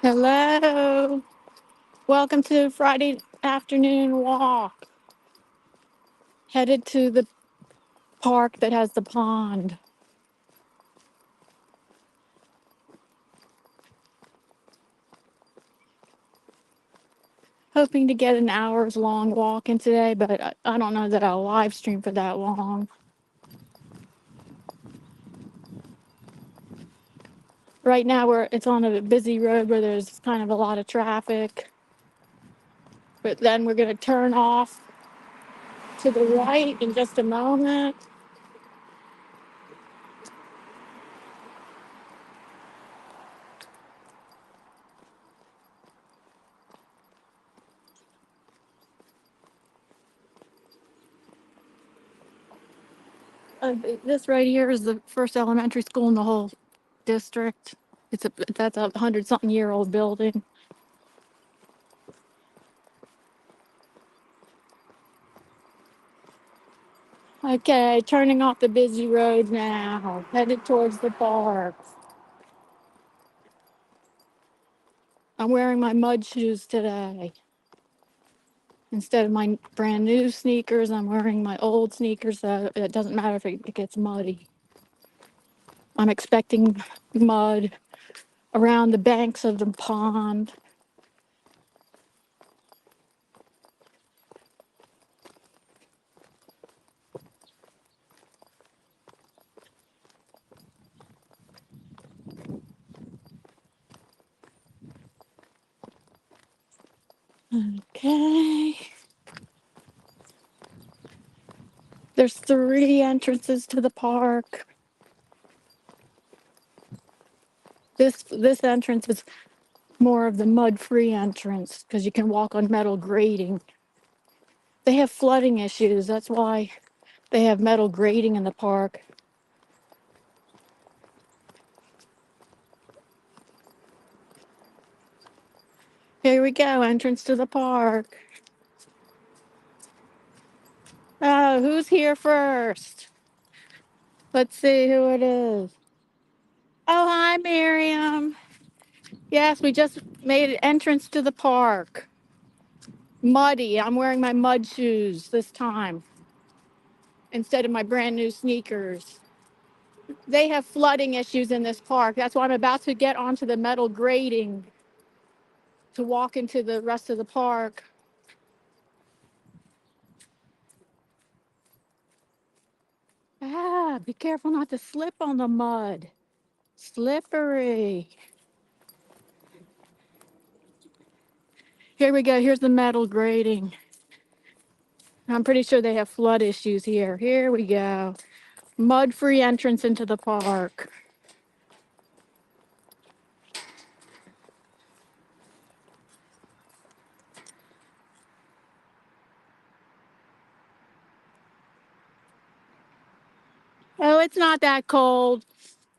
Hello. Welcome to Friday afternoon walk. Headed to the park that has the pond. Hoping to get an hour's long walk in today, but I don't know that I'll live stream for that long. Right now it's on a busy road where there's kind of a lot of traffic. But then we're going to turn off to the right in just a moment. This right here is the first elementary school in the whole district. That's a 100-something-year-old building. Okay, turning off the busy road now, headed towards the park. I'm wearing my mud shoes today. Instead of my brand new sneakers, I'm wearing my old sneakers, so it doesn't matter if it gets muddy. I'm expecting mud around the banks of the pond. Okay. There's 3 entrances to the park. This entrance is more of the mud-free entrance because you can walk on metal grating. They have flooding issues. That's why they have metal grating in the park. Here we go, entrance to the park. Oh, who's here first? Let's see who it is. Oh, hi, Miriam. Yes, we just made an entrance to the park. Muddy. I'm wearing my mud shoes this time instead of my brand new sneakers. They have flooding issues in this park. That's why I'm about to get onto the metal grating to walk into the rest of the park. Ah, be careful not to slip on the mud. Slippery. Here we go. Here's the metal grating. I'm pretty sure they have flood issues here. Here we go. Mud-free entrance into the park. Oh, it's not that cold.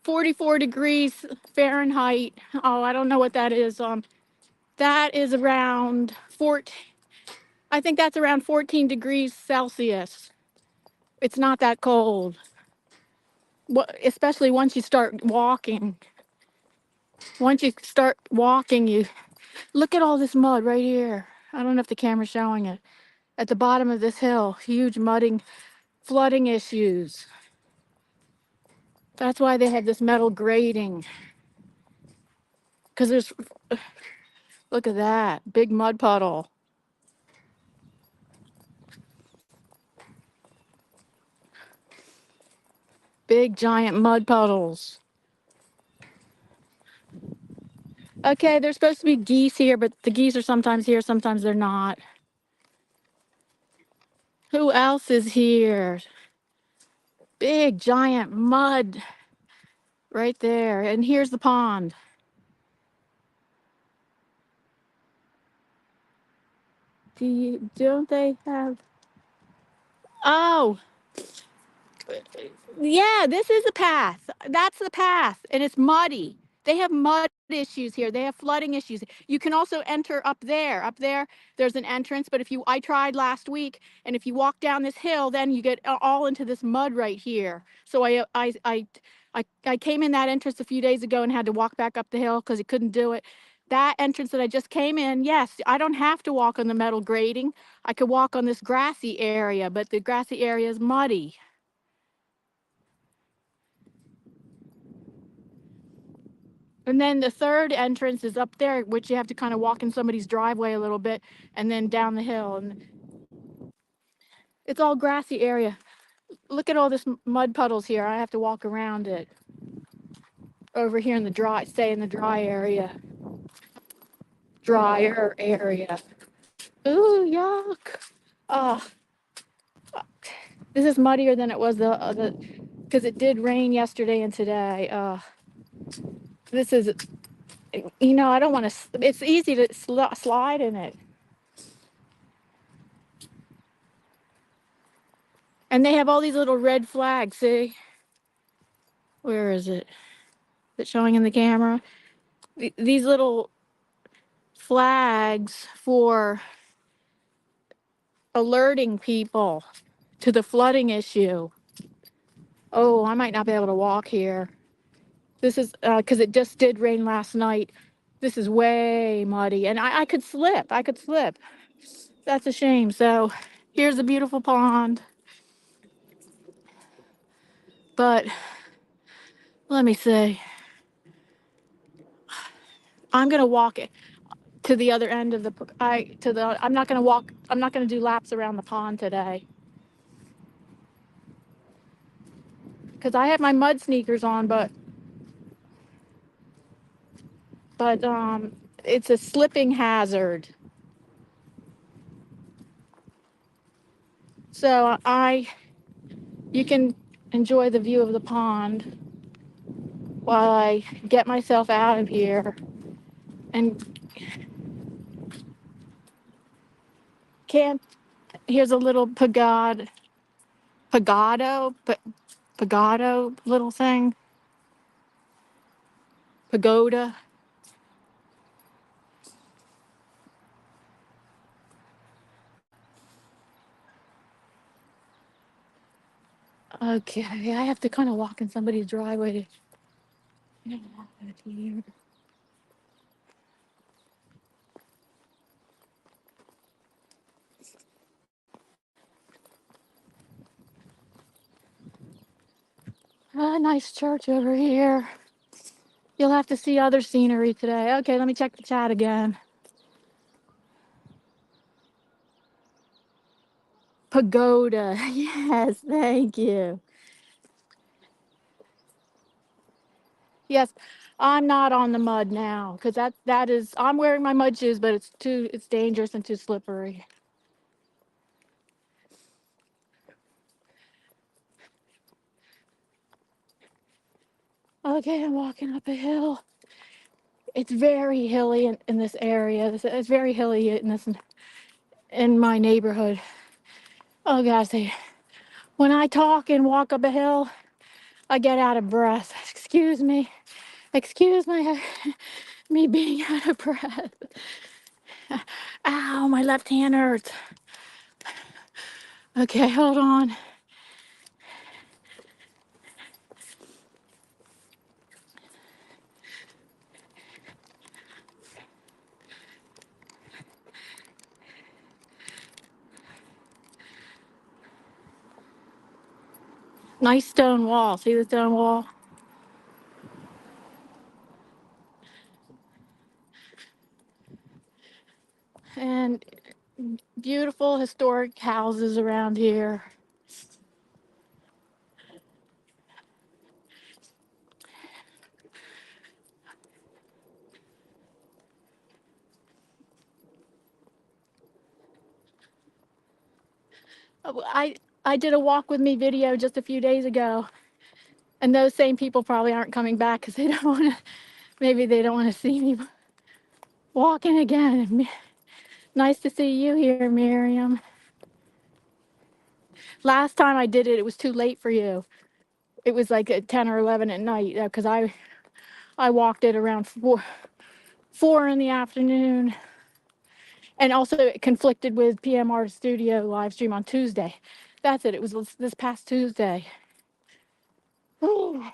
44 degrees Fahrenheit. Oh, I don't know what that is. That is around 14. I think that's around 14 degrees Celsius. It's not that cold. Especially once you start walking. Once you start walking, you look at all this mud right here. I don't know if the camera's showing it. At the bottom of this hill, huge flooding issues. That's why they have this metal grating. Because look at that, big mud puddle. Big giant mud puddles. Okay, there's supposed to be geese here, but the geese are sometimes here, sometimes they're not. Who else is here? Big giant mud right there. And here's the pond. Don't they have? Oh, yeah, this is a path. That's the path, and it's muddy. They have mud issues here. They have flooding issues. You can also enter up there. Up there, there's an entrance, but I tried last week, and if you walk down this hill, then you get all into this mud right here. So I I came in that entrance a few days ago and had to walk back up the hill because he couldn't do it. That entrance that I just came in, yes, I don't have to walk on the metal grating. I could walk on this grassy area, but the grassy area is muddy. And then the third entrance is up there, which you have to kind of walk in somebody's driveway a little bit and then down the hill. And it's all grassy area. Look at all this mud puddles here. I have to walk around it. Over here in the dry, stay in the dry area. Drier area. Ooh, yuck. Oh, this is muddier than it was because it did rain yesterday and today. This is, I don't want to, it's easy to slide in it. And they have all these little red flags, see? Where is it? Is it showing in the camera? These little flags for alerting people to the flooding issue. Oh, I might not be able to walk here. This is because it just did rain last night. This is way muddy and I could slip. I could slip. That's a shame. So here's a beautiful pond. But let me see. I'm gonna walk it to the other end of I'm not gonna walk, I'm not gonna do laps around the pond today. Because I have my mud sneakers on, but it's a slipping hazard. So you can enjoy the view of the pond while I get myself out of here and here's a little pagado little thing. Pagoda. Okay, I have to kind of walk in somebody's driveway to get out of here. A nice church over here. You'll have to see other scenery today. Okay, let me check the chat again. Pagoda. Yes, thank you. Yes, I'm not on the mud now because that is I'm wearing my mud shoes, but it's dangerous and too slippery. Okay, I'm walking up a hill. It's very hilly in this area. It's very hilly in my neighborhood. Oh gosh, when I talk and walk up a hill, I get out of breath. Excuse me being out of breath. Ow, my left hand hurts. Okay, hold on. Nice stone wall. See the stone wall? And beautiful historic houses around here. I did a walk with me video just a few days ago, and those same people probably aren't coming back because they don't want to. Maybe they don't want to see me walking again. Nice to see you here, Miriam. Last time I did it, it was too late for you. It was like at 10 or 11 at night because I walked it around four in the afternoon. And also it conflicted with PMR Studio live stream on Tuesday. That's it. It was this past Tuesday. Ooh.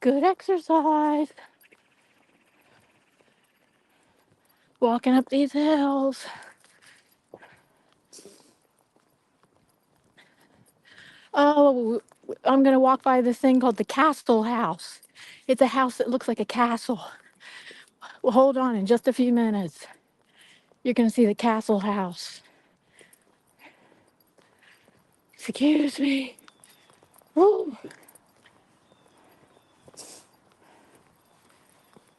Good exercise. Walking up these hills. Oh, I'm going to walk by this thing called the Castle House. It's a house that looks like a castle. Well, hold on, in just a few minutes, you're going to see the Castle House. Excuse me. Woo.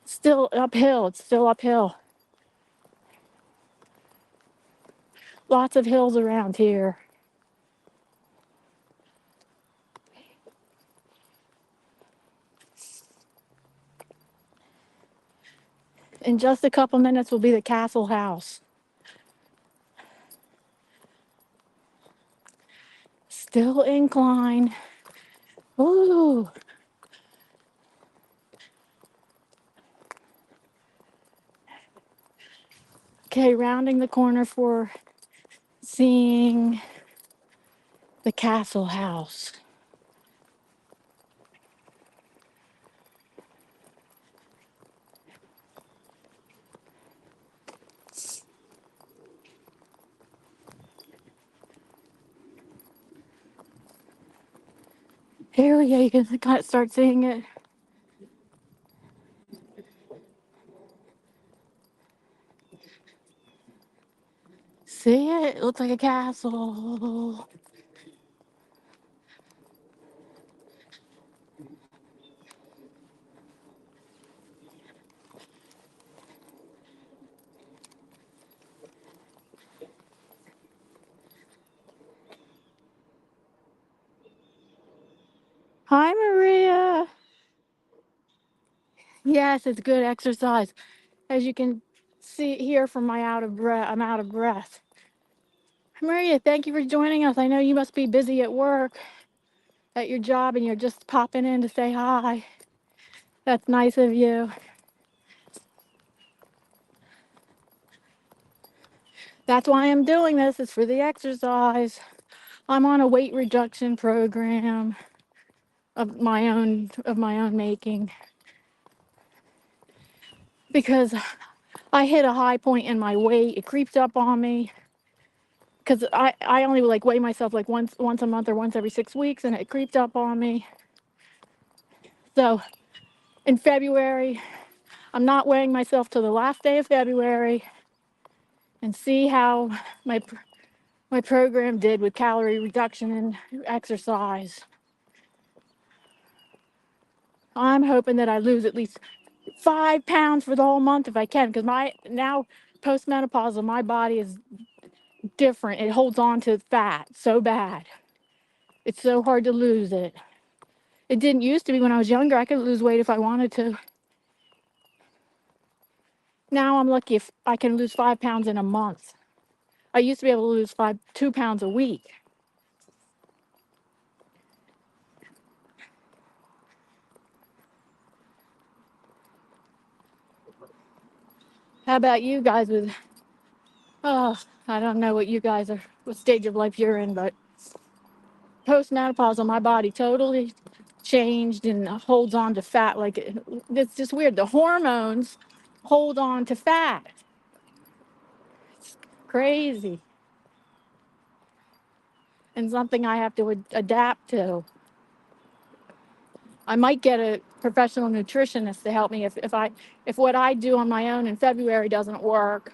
Still uphill. It's still uphill. Lots of hills around here. In just a couple minutes will be the Castle House. Still incline. Ooh. Okay, rounding the corner for seeing the Castle House. Here we go. You can kind of start seeing it. See it? It looks like a castle. Hi, Maria. Yes, it's good exercise. As you can see here from my out of breath, I'm out of breath. Maria, thank you for joining us. I know you must be busy at work, at your job, and you're just popping in to say hi. That's nice of you. That's why I'm doing this. It's for the exercise. I'm on a weight reduction program of my own making because I hit a high point in my weight. It creeps up on me because I only like weigh myself like once a month or once every 6 weeks, and it creeped up on me. So in February, I'm not weighing myself till the last day of February and see how my program did with calorie reduction and exercise. I'm hoping that I lose at least 5 pounds for the whole month if I can, because my now postmenopausal, my body is different. It holds on to fat so bad. It's so hard to lose it. It didn't used to be when I was younger. I could lose weight if I wanted to. Now I'm lucky if I can lose 5 pounds in a month. I used to be able to lose 2 pounds a week. How about you guys with, oh, I don't know what you guys are, what stage of life you're in, but postmenopausal, my body totally changed and holds on to fat. Like it's just weird. The hormones hold on to fat. It's crazy. And something I have to adapt to. I might get a professional nutritionist to help me if what I do on my own in February doesn't work.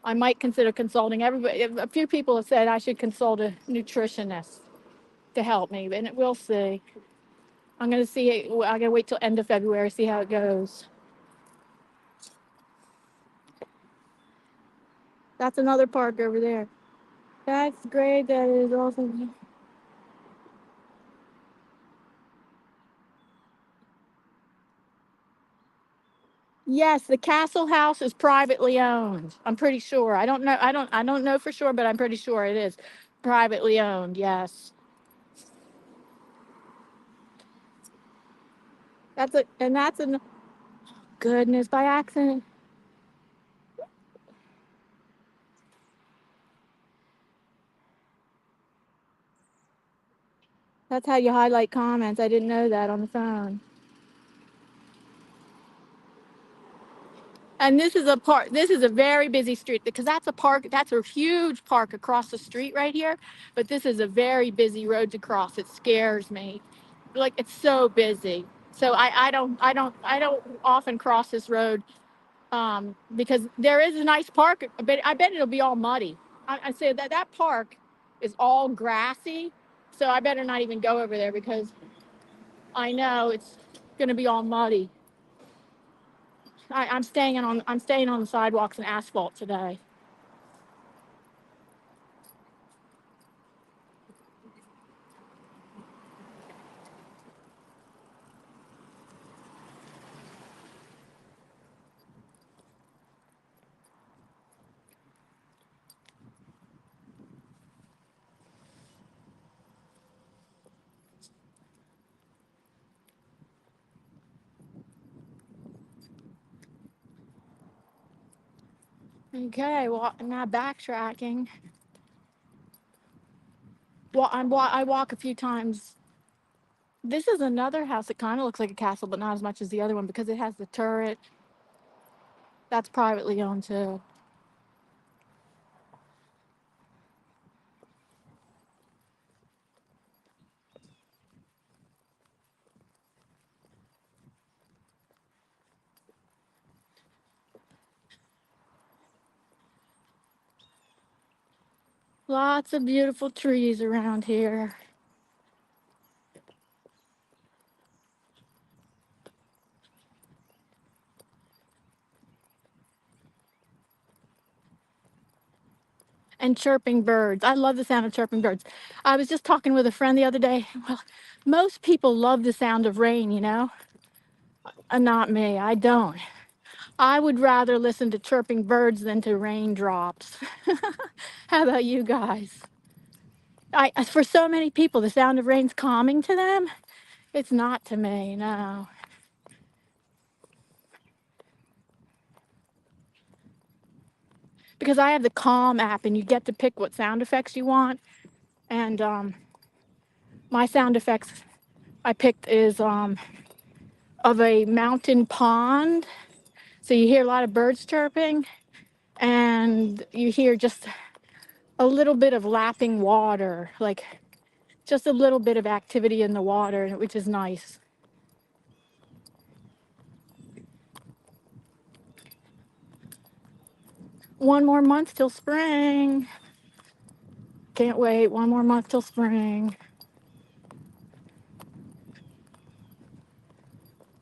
I might consider consulting everybody. A few people have said I should consult a nutritionist to help me, and we'll see. I'm gonna see. I'm gonna wait till end of February, see how it goes. That's another park over there. That's great. That is awesome. Yes, the Castle House is privately owned. I'm pretty sure. I don't know. I don't know for sure, but I'm pretty sure it is privately owned. Yes. That's a goodness by accident. That's how you highlight comments. I didn't know that on the phone. And this is a park. This is a very busy street because that's a park. That's a huge park across the street right here. But this is a very busy road to cross. It scares me. Like it's so busy. So I don't often cross this road because there is a nice park, but I bet it'll be all muddy. I say that that park is all grassy, so I better not even go over there because I know it's going to be all muddy. I'm staying on the sidewalks and asphalt today. Okay, well, I'm now backtracking. Well, I walk a few times. This is another house that kind of looks like a castle, but not as much as the other one because it has the turret. That's privately owned too. Lots of beautiful trees around here. And chirping birds. I love the sound of chirping birds. I was just talking with a friend the other day. Well, most people love the sound of rain, not me. I don't. I would rather listen to chirping birds than to raindrops. How about you guys? For so many people, the sound of rain's calming to them. It's not to me, no. Because I have the Calm app and you get to pick what sound effects you want. And my sound effects I picked is of a mountain pond. So you hear a lot of birds chirping and you hear just a little bit of lapping water, like just a little bit of activity in the water, which is nice. One more month till spring. Can't wait. One more month till spring.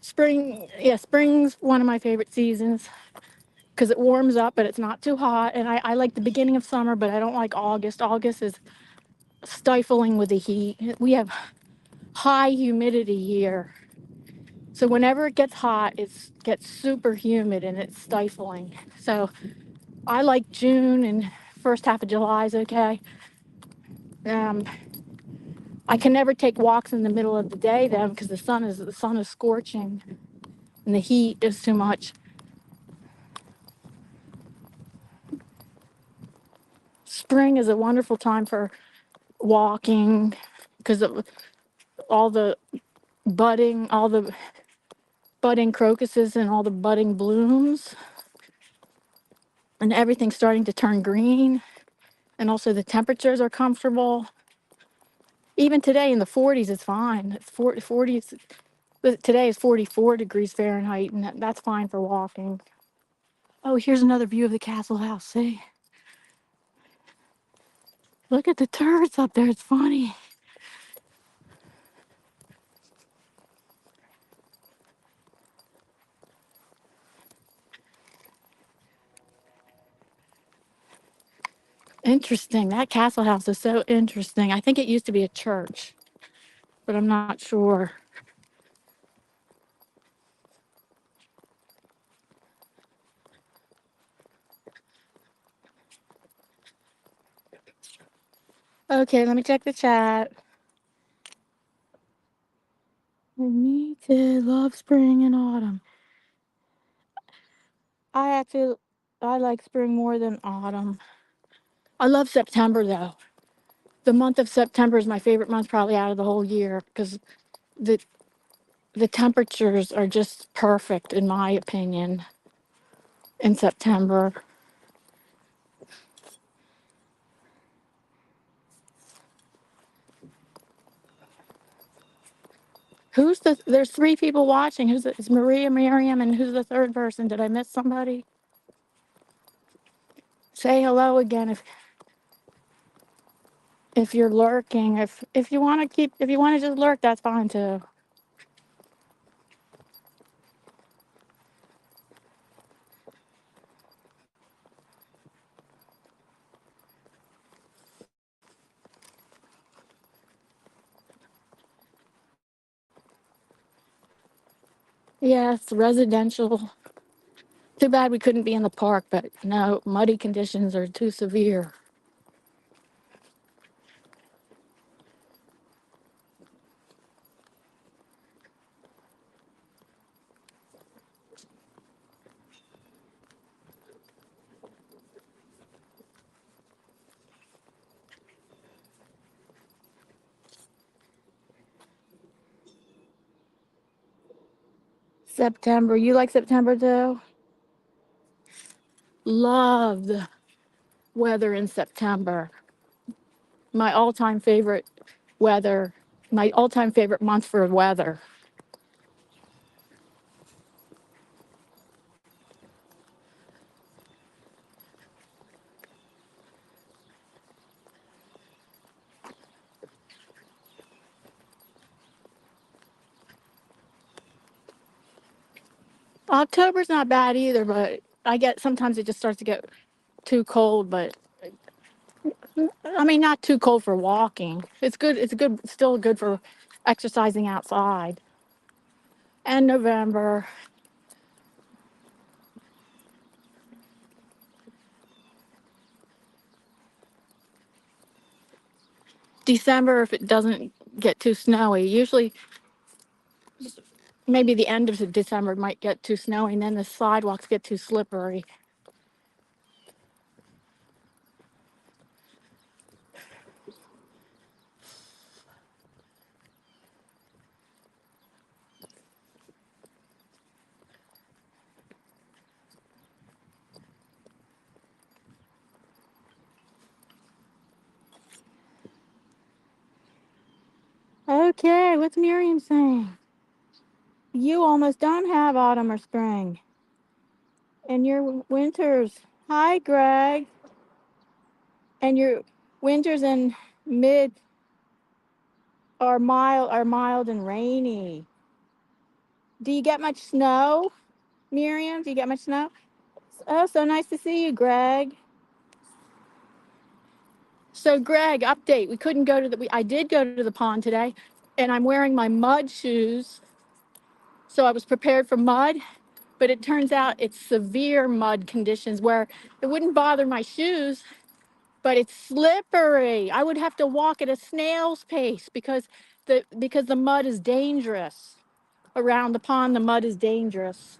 Spring, yeah, spring's one of my favorite seasons because it warms up, but it's not too hot. And I like the beginning of summer, but I don't like August. August is stifling with the heat. We have high humidity here. So whenever it gets hot, it gets super humid and it's stifling. So I like June and first half of July is okay. Um, I can never take walks in the middle of the day then because the sun is scorching and the heat is too much. Spring is a wonderful time for walking because of all the budding crocuses and all the budding blooms and everything's starting to turn green. And also the temperatures are comfortable. Even today in the 40s, it's fine. It's 40s. Today is 44 degrees Fahrenheit, and that's fine for walking. Oh, here's another view of the castle house. See? Look at the turrets up there. It's funny. Interesting. That castle house is so interesting. I think it used to be a church, but I'm not sure. Okay, let me check the chat. Me too. Love spring and autumn. I actually I like spring more than autumn. I love September though. The month of September is my favorite month probably out of the whole year because the the, the temperatures are just perfect in my opinion. in September. There's three people watching. It's Maria, Miriam, and who's the third person? Did I miss somebody? Say hello again if you're lurking. If you want to if you want to just lurk, that's fine too. Yeah, it's residential. Too bad we couldn't be in the park, but no, muddy conditions are too severe. September. You like September too? Love the weather in September. My all-time favorite weather. My all-time favorite month for weather. October's not bad either, but sometimes it just starts to get too cold, but I mean not too cold for walking. It's good. It's good. Still good for exercising outside. And November. December if it doesn't get too snowy. Usually maybe the end of December might get too snowy and then the sidewalks get too slippery. Okay, what's Miriam saying? You almost don't have autumn or spring. And your winters. Hi, Greg. And your winters in mid are mild and rainy. Do you get much snow, Miriam? Do you get much snow? Oh, so nice to see you, Greg. So, Greg, update. We couldn't go to I did go to the pond today, and I'm wearing my mud shoes. So I was prepared for mud, but it turns out it's severe mud conditions where it wouldn't bother my shoes, but it's slippery. I would have to walk at a snail's pace because the mud is dangerous. Around the pond, the mud is dangerous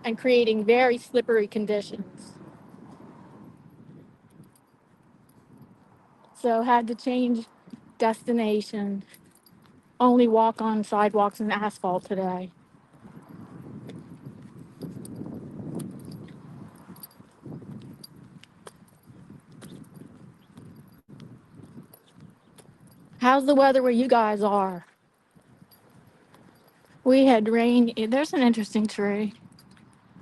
and creating very slippery conditions. So had to change destination. Only walk on sidewalks and asphalt today. How's the weather where you guys are? We had rain. There's an interesting tree.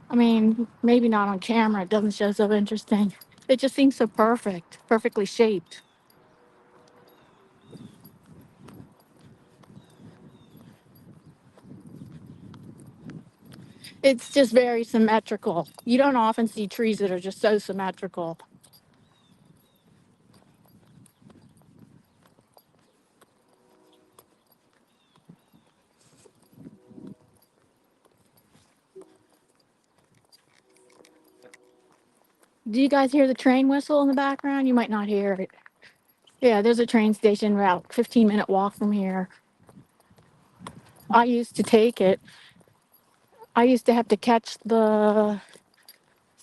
I mean, maybe not on camera. It doesn't show so interesting. It just seems so perfect, perfectly shaped. It's just very symmetrical. You don't often see trees that are just so symmetrical. Do you guys hear the train whistle in the background? You might not hear it. Yeah, there's a train station about 15-minute walk from here. I used to take it. I used to have to catch the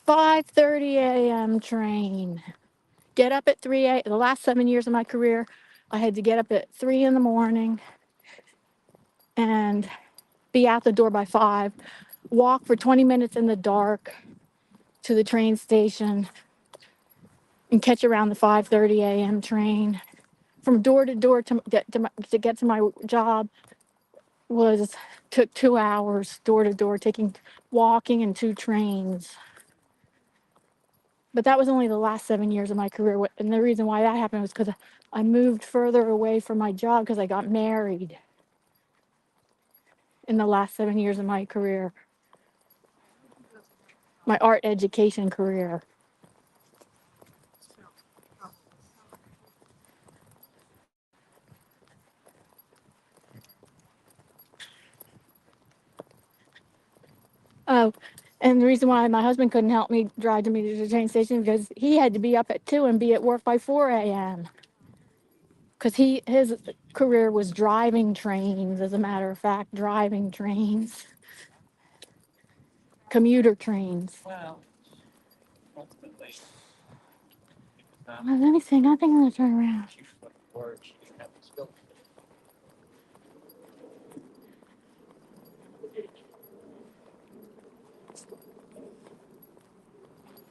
5:30 a.m. train. Get up at 3 a. The last 7 years of my career, I had to get up at 3 in the morning and be out the door by 5. Walk for 20 minutes in the dark to the train station and catch around the 5:30 a.m. train. From door to door to get to my job was took 2 hours door to door, taking walking and 2 trains. But that was only the last 7 years of my career. And the reason why that happened was because I moved further away from my job because I got married in the last 7 years of my career, my art education career. Oh, and the reason why my husband couldn't help me drive to me to the train station because he had to be up at 2 and be at work by 4 a.m. Because his career was driving trains, as a matter of fact, driving trains, commuter trains. Let me see. I think I'm gonna turn around.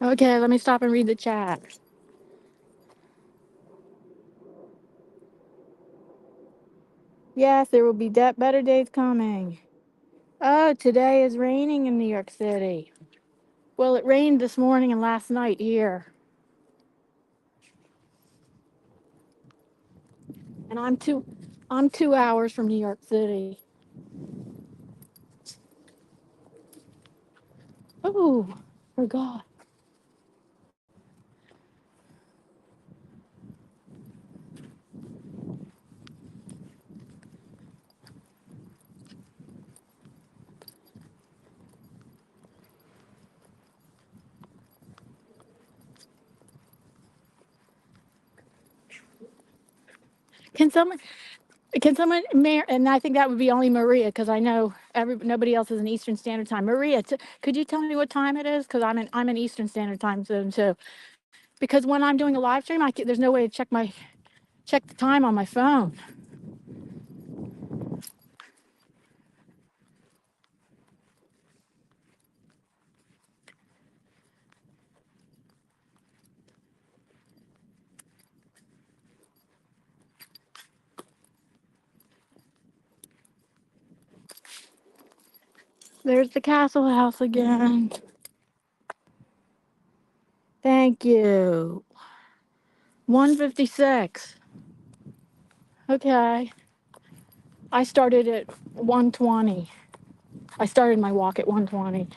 Okay, let me stop and read the chat. Yes, there will be better days coming. Oh, today is raining in New York City. Well, it rained this morning and last night here. And I'm 2 hours from New York City. Oh, forgot. Can someone and I think that would be only Maria because I know nobody else is in Eastern Standard Time. Maria, could you tell me what time it is? Because I'm in Eastern Standard Time zone too. Because when I'm doing a live stream, there's no way to check the time on my phone. There's the Castle House again. Thank you. 156. Okay. I started at 120. I started my walk at 120.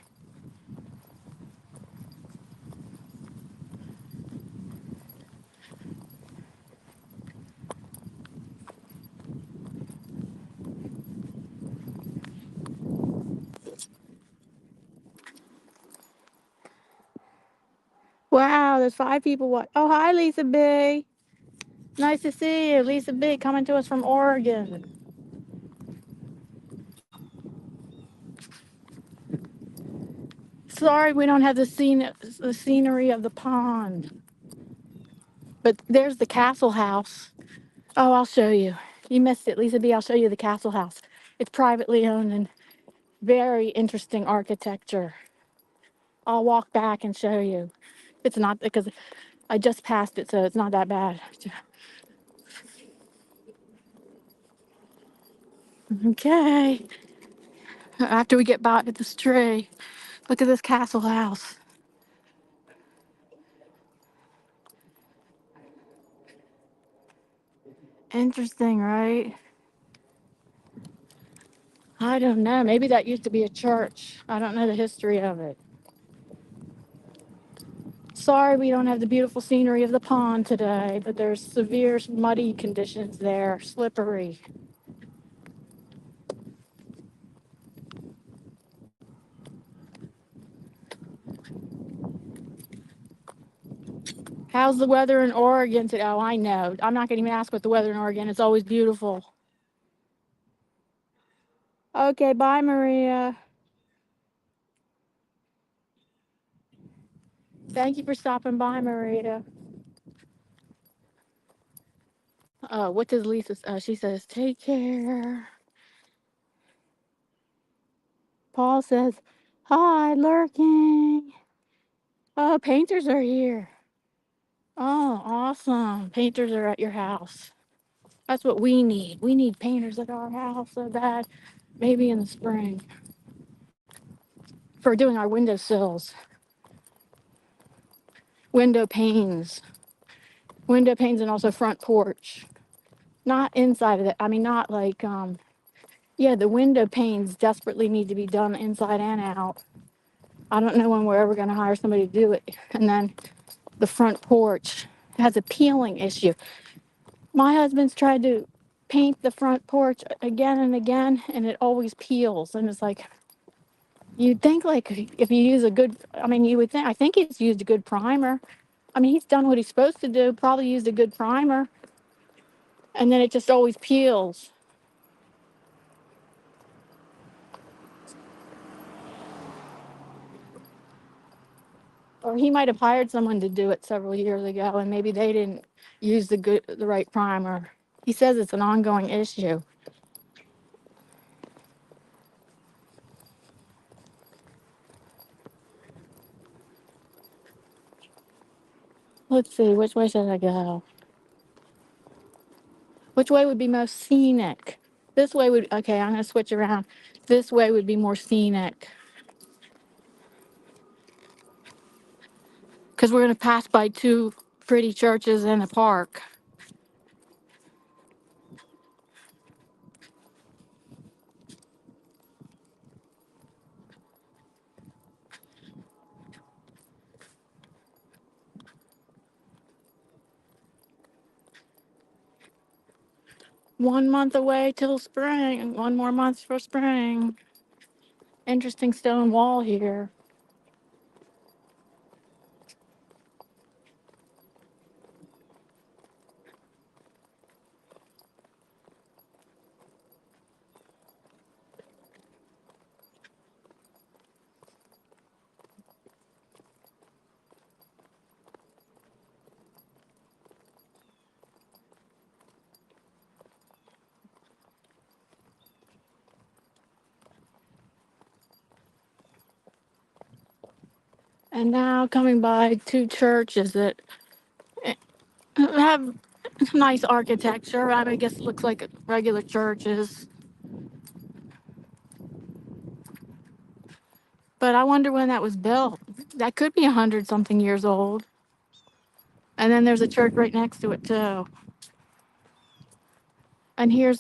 Wow, there's 5 people. What? Oh, hi, Lisa B. Nice to see you. Lisa B coming to us from Oregon. Sorry we don't have the scenery of the pond. But there's the Castle House. Oh, I'll show you. You missed it, Lisa B. I'll show you the Castle House. It's privately owned and very interesting architecture. I'll walk back and show you. It's not because I just passed it, so it's not that bad. Okay. After we get back at this tree, look at this Castle House. Interesting, right? I don't know. Maybe that used to be a church. I don't know the history of it. Sorry we don't have the beautiful scenery of the pond today, but there's severe muddy conditions there, slippery. How's the weather in Oregon today? Oh, I know. I'm not going to even ask what the weather in Oregon. It's always beautiful. Okay, bye, Maria. Thank you for stopping by, Maria. What does Lisa? She says, "Take care." Paul says, "Hi, lurking." Oh, painters are here. Oh, awesome. Painters are at your house. That's what we need. We need painters at our house so bad. Maybe in the spring for doing our windowsills, window panes, and also front porch. Not inside of it. I mean, not like, yeah, the window panes desperately need to be done inside and out. I don't know when we're ever going to hire somebody to do it. And then the front porch has a peeling issue. My husband's tried to paint the front porch again and again, and it always peels. And it's like, you'd think like if you use a good, I mean, you would think, I think he's used a good primer. I mean, he's done what he's supposed to do, probably used a good primer, and then it just always peels. Or he might have hired someone to do it several years ago, and maybe they didn't use the right primer. He says it's an ongoing issue. Let's see, which way should I go? Which way would be most scenic? This way would, okay, I'm gonna switch around. This way would be more scenic. Because we're gonna pass by two pretty churches and a park. One month away till spring. One more month for spring. Interesting stone wall here. And now coming by two churches that have nice architecture. I guess it looks like regular churches. But I wonder when that was built. That could be 100 something years old. And then there's a church right next to it too. And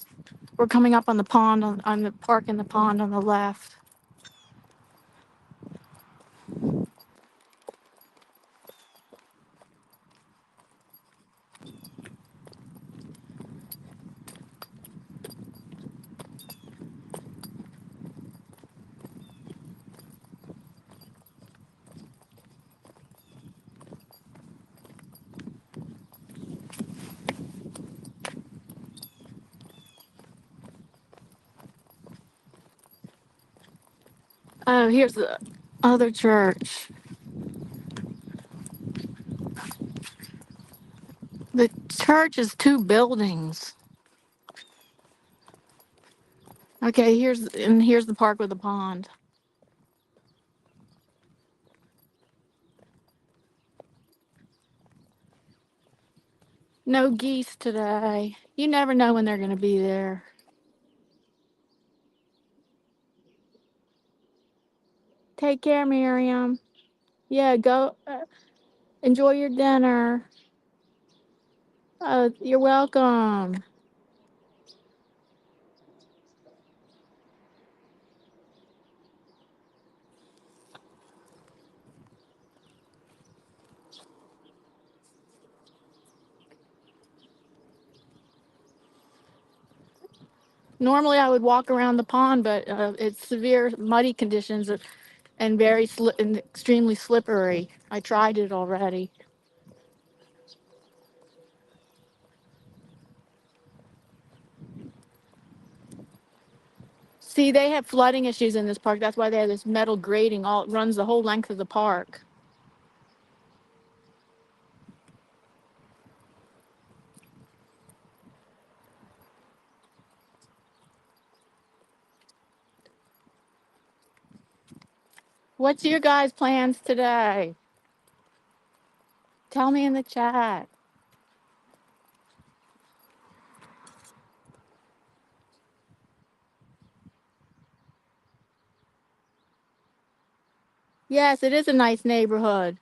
we're coming up on the pond, on the park in the pond on the left. Oh, here's the other church. The church is two buildings. Okay, here's the park with the pond. No geese today. You never know when they're going to be there. Take care, Miriam. Yeah, go enjoy your dinner. You're welcome. Normally, I would walk around the pond, but it's severe muddy conditions and and extremely slippery. I tried it already. See, they have flooding issues in this park. That's why they have this metal grating all runs the whole length of the park. What's your guys' plans today? Tell me in the chat. Yes, it is a nice neighborhood.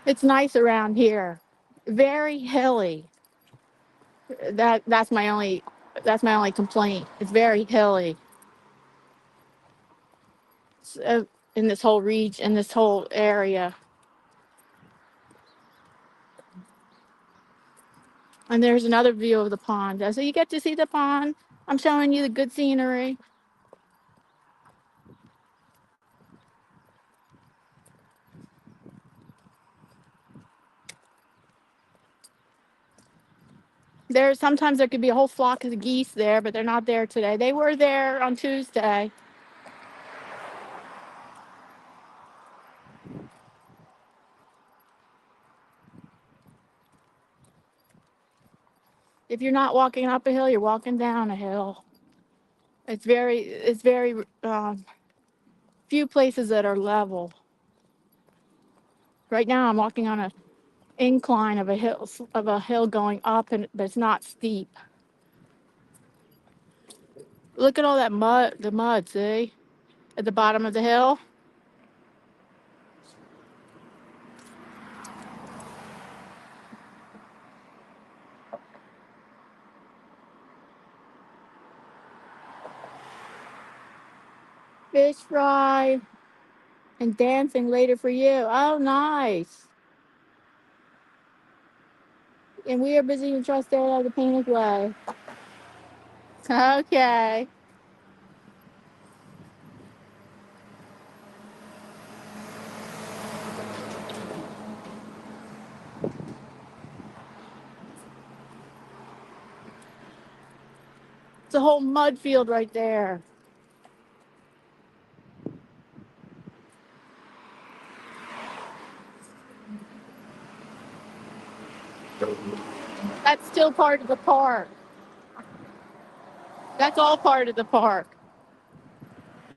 It's nice around here. Very hilly. That's my only complaint. It's very hilly. In this whole region, in this whole area. And there's another view of the pond. So you get to see the pond. I'm showing you the good scenery. Sometimes there could be a whole flock of geese there, but they're not there today. They were there on Tuesday. If you're not walking up a hill, you're walking down a hill. It's very few places that are level. Right now, I'm walking on a incline of a hill going up, but it's not steep. Look at all that mud, the mud, see? At the bottom of the hill. Fish fry and dancing later for you. Oh, nice. And we are busy and trust there the painted way. Okay. It's a whole mud field right there. That's still part of the park. That's all part of the park.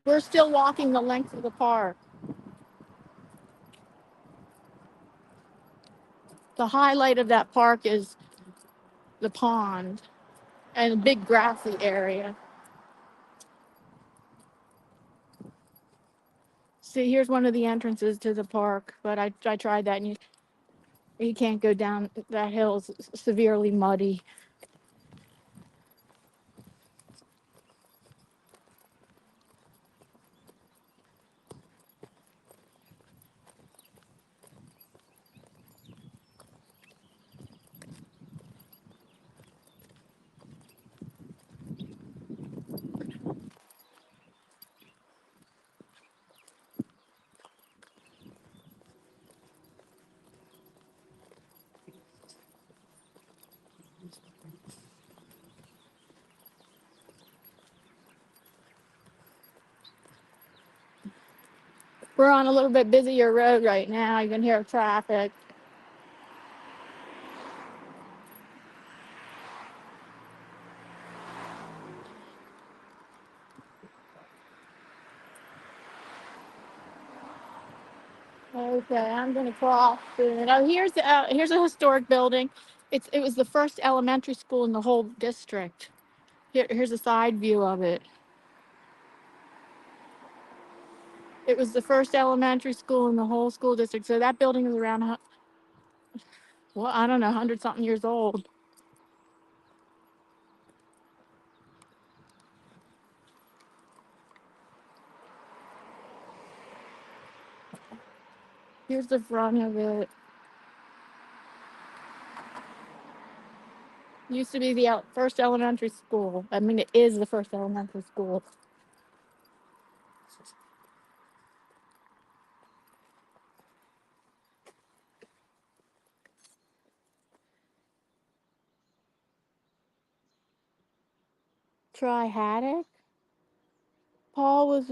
We're still walking the length of the park. The highlight of that park is the pond and a big grassy area. See, here's one of the entrances to the park, but I tried that and you can't go down that hill. It's severely muddy. We're on a little bit busier road right now. You can hear traffic. Okay, I'm gonna cross soon. Oh, here's a historic building. It was the first elementary school in the whole district. Here's a side view of it. It was the first elementary school in the whole school district. So that building is around, well, I don't know, 100 something years old. Here's the front of it. Used to be the first elementary school. I mean, it is the first elementary school. Try Haddock. Paul was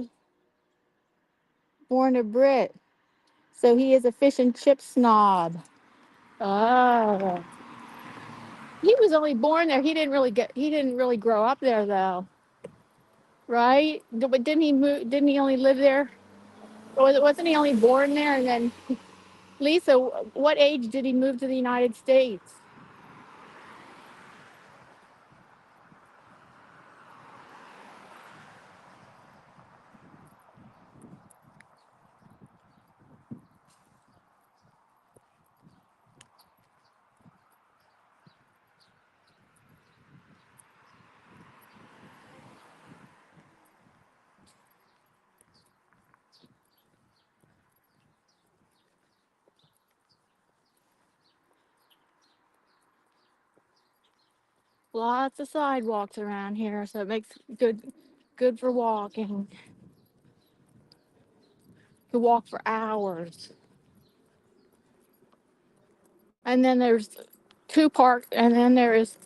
born a Brit, so he is a fish and chip snob. Oh, he was only born there. He didn't really grow up there though, right? But didn't he move? Didn't he only live there? Wasn't he only born there and then Lisa, what age did he move to the United States? Lots of sidewalks around here, so it makes good for walking. You can walk for hours. And then there's two parks, and then there is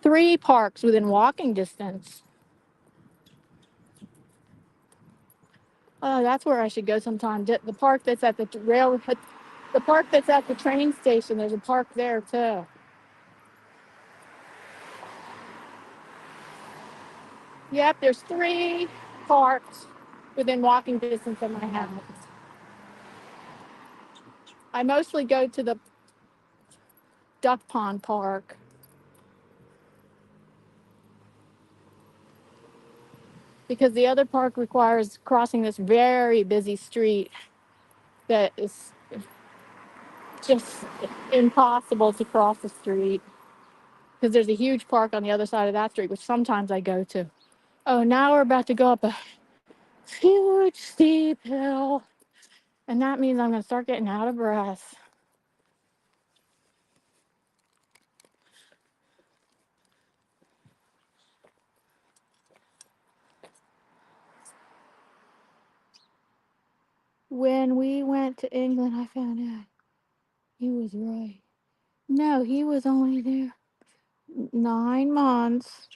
three parks within walking distance. Oh, that's where I should go sometime. The park that's at the park that's at the train station. There's a park there too. Yep, there's three parks within walking distance of my house. I mostly go to the Duck Pond Park because the other park requires crossing this very busy street that is just impossible to cross the street because there's a huge park on the other side of that street, which sometimes I go to. Oh, now we're about to go up a huge steep hill, and that means I'm going to start getting out of breath. When we went to England, I found out he was right. No, he was only there 9 months,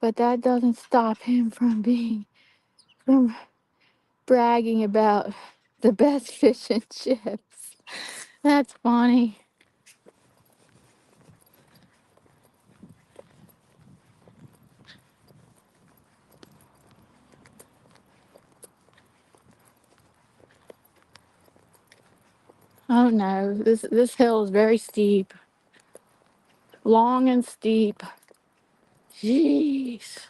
but that doesn't stop him from bragging about the best fish and chips. That's funny. Oh no, this hill is very steep, long and steep. Jeez.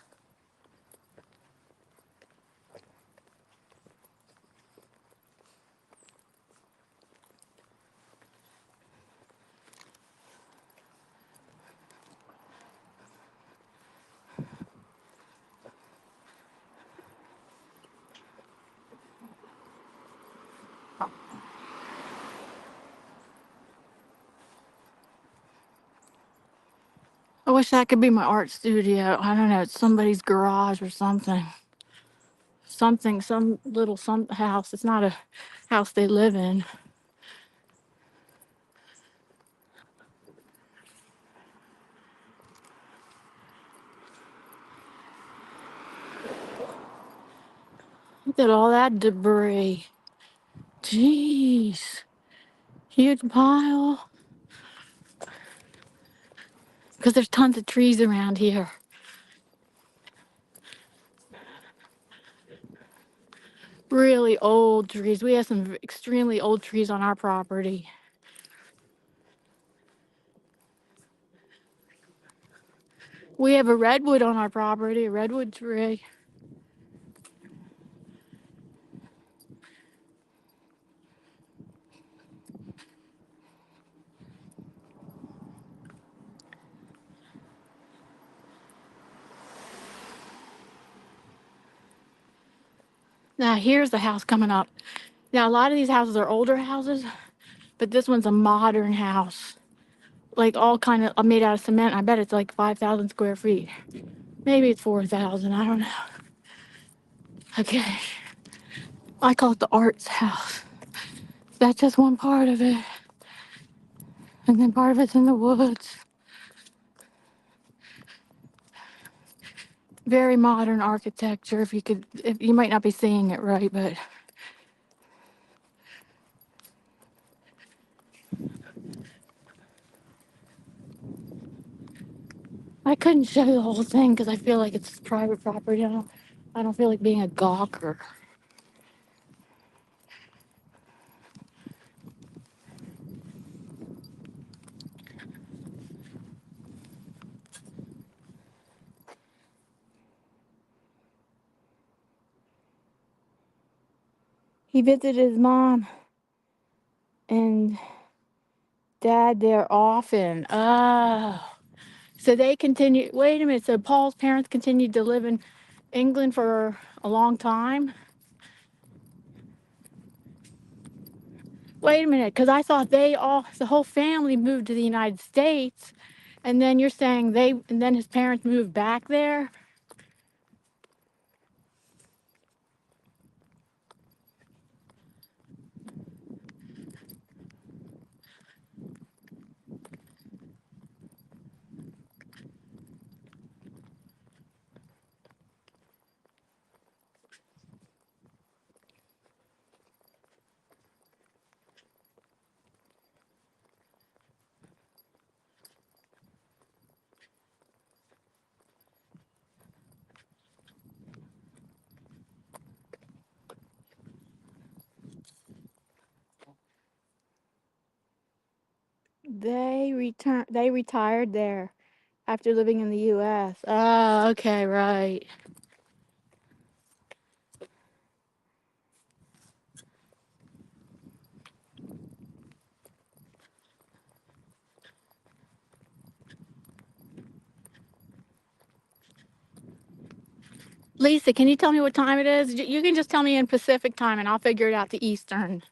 I wish that could be my art studio. I don't know, it's somebody's garage or something. Some little some house. It's not a house they live in. Look at all that debris. Jeez. Huge pile. Because there's tons of trees around here. Really old trees. We have some extremely old trees on our property. We have a redwood on our property, a redwood tree. Now here's the house coming up. Now a lot of these houses are older houses, but this one's a modern house. Like all kind of made out of cement. I bet it's like 5,000 square feet. Maybe it's 4,000. I don't know. Okay. I call it the arts house. That's just one part of it. And then part of it's in the woods. Very modern architecture. If you might not be seeing it right, but I couldn't show the whole thing because I feel like it's private property. I don't feel like being a gawker. He visited his mom and dad there often. Oh. So they continue. Wait a minute. So Paul's parents continued to live in England for a long time? Wait a minute, because I thought the whole family moved to the United States, and then you're saying and then his parents moved back there? They retired there after living in the US. Oh, okay, right. Lisa, can you tell me what time it is? You can just tell me in Pacific time and I'll figure it out to Eastern.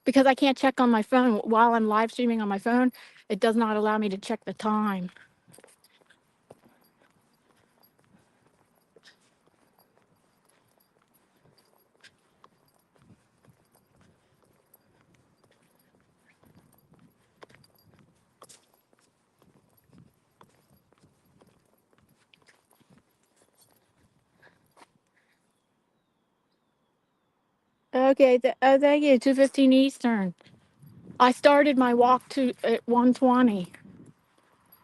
Because I can't check on my phone while I'm live streaming on my phone. It does not allow me to check the time. Okay, thank you. 2:15 Eastern. I started my walk at 1:20.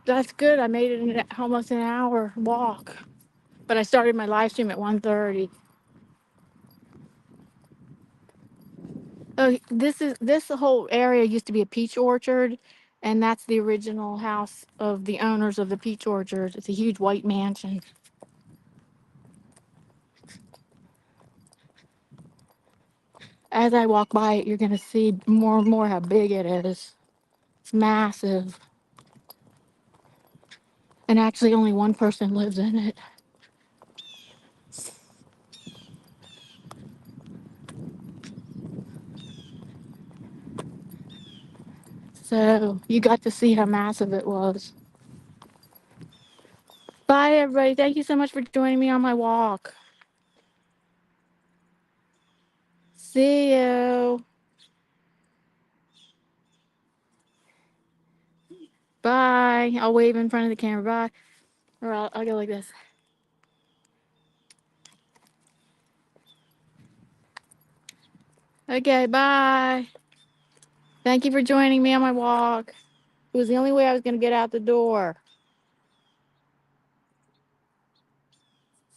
That's good. I made it in almost an hour walk. But I started my live stream at 1:30. Oh, this whole area used to be a peach orchard, and that's the original house of the owners of the peach orchard. It's a huge white mansion. As I walk by it, you're gonna see more and more how big it is. It's massive. And actually only one person lives in it. So you got to see how massive it was. Bye, everybody. Thank you so much for joining me on my walk. See you. Bye. I'll wave in front of the camera. Bye. Or I'll go like this. Okay, bye. Thank you for joining me on my walk. It was the only way I was going to get out the door.